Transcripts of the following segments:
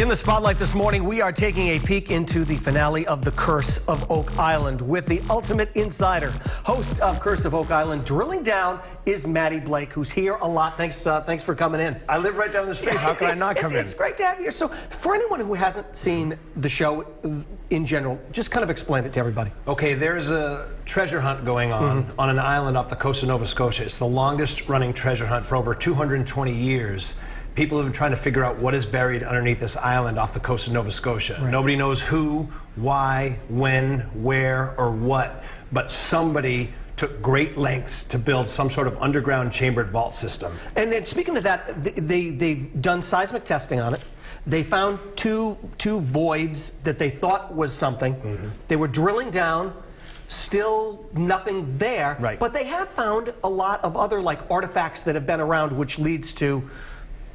In the spotlight this morning, we are taking a peek into the finale of The Curse of Oak Island with the ultimate insider, host of Curse of Oak Island. Drilling down is Maddie Blake, who's here a lot. Thanks for coming in. I live right down the street. How can I not come in? It's great to have you here. So, for anyone who hasn't seen the show in general, just kind of explain it to everybody. Okay, there's a treasure hunt going on an island off the coast of Nova Scotia. It's the longest running treasure hunt for over 220 years. People have been trying to figure out what is buried underneath this island off the coast of Nova Scotia. Right. Nobody knows who, why, when, where, or what, but somebody took great lengths to build some sort of underground chambered vault system. And then speaking of that, they've done seismic testing on it. They found two voids that they thought was something. They were drilling down. Still nothing there. Right. But they have found a lot of other artifacts that have been around, which leads to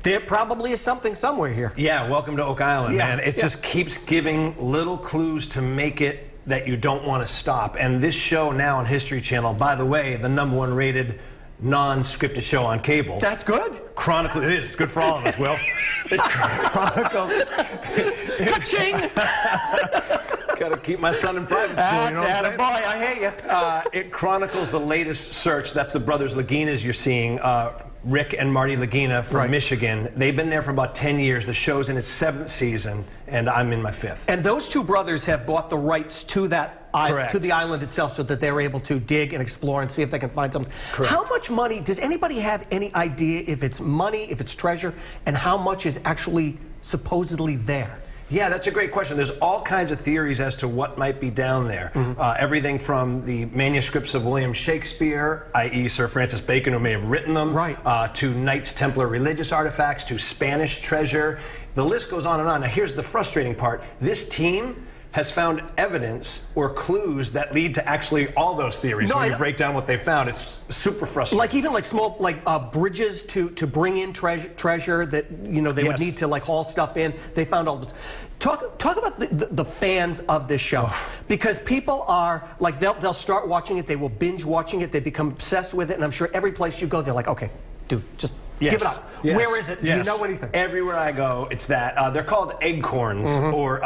there probably is something somewhere here. Yeah, welcome to Oak Island, man. It just keeps giving little clues to make it that you don't want to stop. And this show now on History Channel, by the way, the #1 rated non-scripted show on cable. That's good. Chronicles, it is. It's good for all of us, Will. It chronicles. Ka-ching! Gotta keep my son in private school, you know what I'm saying? Boy, I hear you. It chronicles the latest search. That's the brothers Laginas you're seeing. Rick and Marty Lagina from Michigan. They've been there for about 10 years. The show's in its 7th season, and I'm in my 5th. And those two brothers have bought the rights to that to the island itself so that they're able to dig and explore and see if they can find something. Correct. How much money, does anybody have any idea if it's money, if it's treasure, and how much is actually supposedly there? Yeah, that's a great question. There's all kinds of theories as to what might be down there. Everything from the manuscripts of William Shakespeare, i.e. Sir Francis Bacon, who may have written them, to Knights Templar religious artifacts, to Spanish treasure. The list goes on and on. Now, here's the frustrating part. This team has found evidence or clues that lead to actually all those theories. When you break down what they found, it's super frustrating. Even small bridges to bring in treasure that they would need to haul stuff in. They found all this. Talk about the fans of this show, because people are they'll start watching it, they will binge watching it, they become obsessed with it, and I'm sure every place you go, they're like, okay, dude, just give it up. Where is it? Do you know anything? Everywhere I go, it's that. They're called eggcorns or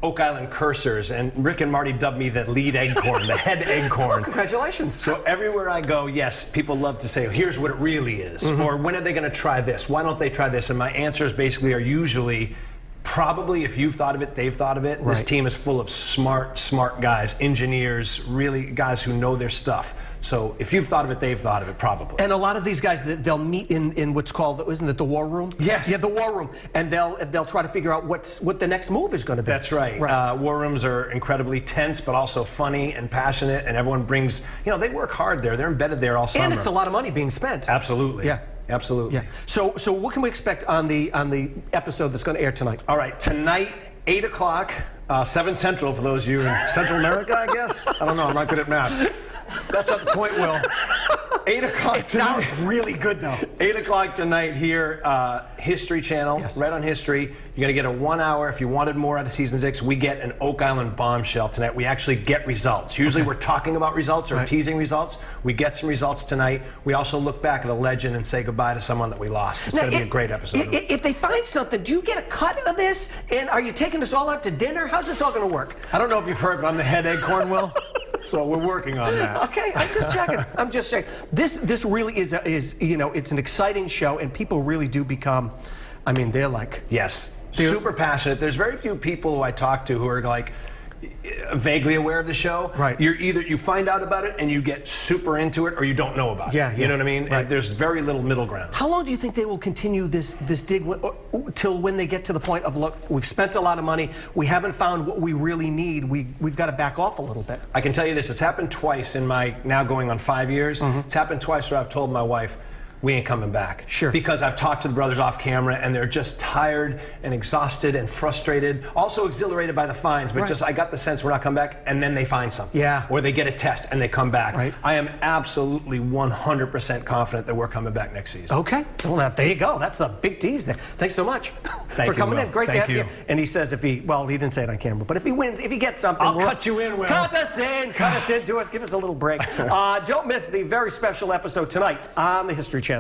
Oak Island cursors, and Rick and Marty dubbed me the lead eggcorn, the head eggcorn. Oh, congratulations. So everywhere I go, yes, people love to say, here's what it really is, or when are they going to try this? Why don't they try this? And my answers basically are usually, probably if you've thought of it, they've thought of it. This team is full of smart guys, engineers, really guys who know their stuff. So if you've thought of it, they've thought of it, probably. And a lot of these guys, they'll meet in what's called, isn't it the war room? Yes. Yeah, the war room. And they'll try to figure out what the next move is going to be. That's right. War rooms are incredibly tense, but also funny and passionate, and everyone brings, they work hard there. They're embedded there all summer. And it's a lot of money being spent. Absolutely. Yeah. Absolutely. Yeah. So what can we expect on the episode that's going to air tonight? All right, tonight, 8 o'clock, 7 Central for those of you in Central America, I guess? I don't know, I'm not good at math. That's not the point, Will. 8 o'clock tonight. Sounds really good, though. 8 o'clock tonight here, History Channel, right on History. You're going to get a 1 hour. If you wanted more out of Season 6, we get an Oak Island bombshell tonight. We actually get results. Usually we're talking about results or teasing results. We get some results tonight. We also look back at a legend and say goodbye to someone that we lost. It's going to be a great episode. If they find something, do you get a cut of this? And are you taking us all out to dinner? How's this all going to work? I don't know if you've heard, but I'm the head eggcorn, Will. So we're working on that. Okay, I'm just checking. I'm just checking. This really is it's an exciting show, and people really do become, they're like... Yes, super passionate. There's very few people who I talk to who are vaguely aware of the show. Right. You find out about it and you get super into it, or you don't know about it. You know what I mean? Right. There's very little middle ground. How long do you think they will continue this dig till when they get to the point of, look, we've spent a lot of money, we haven't found what we really need, we've got to back off a little bit? I can tell you this, it's happened twice in my now going on 5 years. It's happened twice where I've told my wife, we ain't coming back. Sure. Because I've talked to the brothers off camera, and they're just tired and exhausted and frustrated, also exhilarated by the finds, but just I got the sense we're not coming back, and then they find something. Yeah. Or they get a test and they come back. Right. I am absolutely 100% confident that we're coming back next season. Okay. Well, there you go. That's a big tease there. Thanks so much for coming in. Great to have you. And he says he didn't say it on camera, but if he wins, if he gets something, I'll cut you in, Will. Cut us in, do us, give us a little break. Don't miss the very special episode tonight on the History Channel.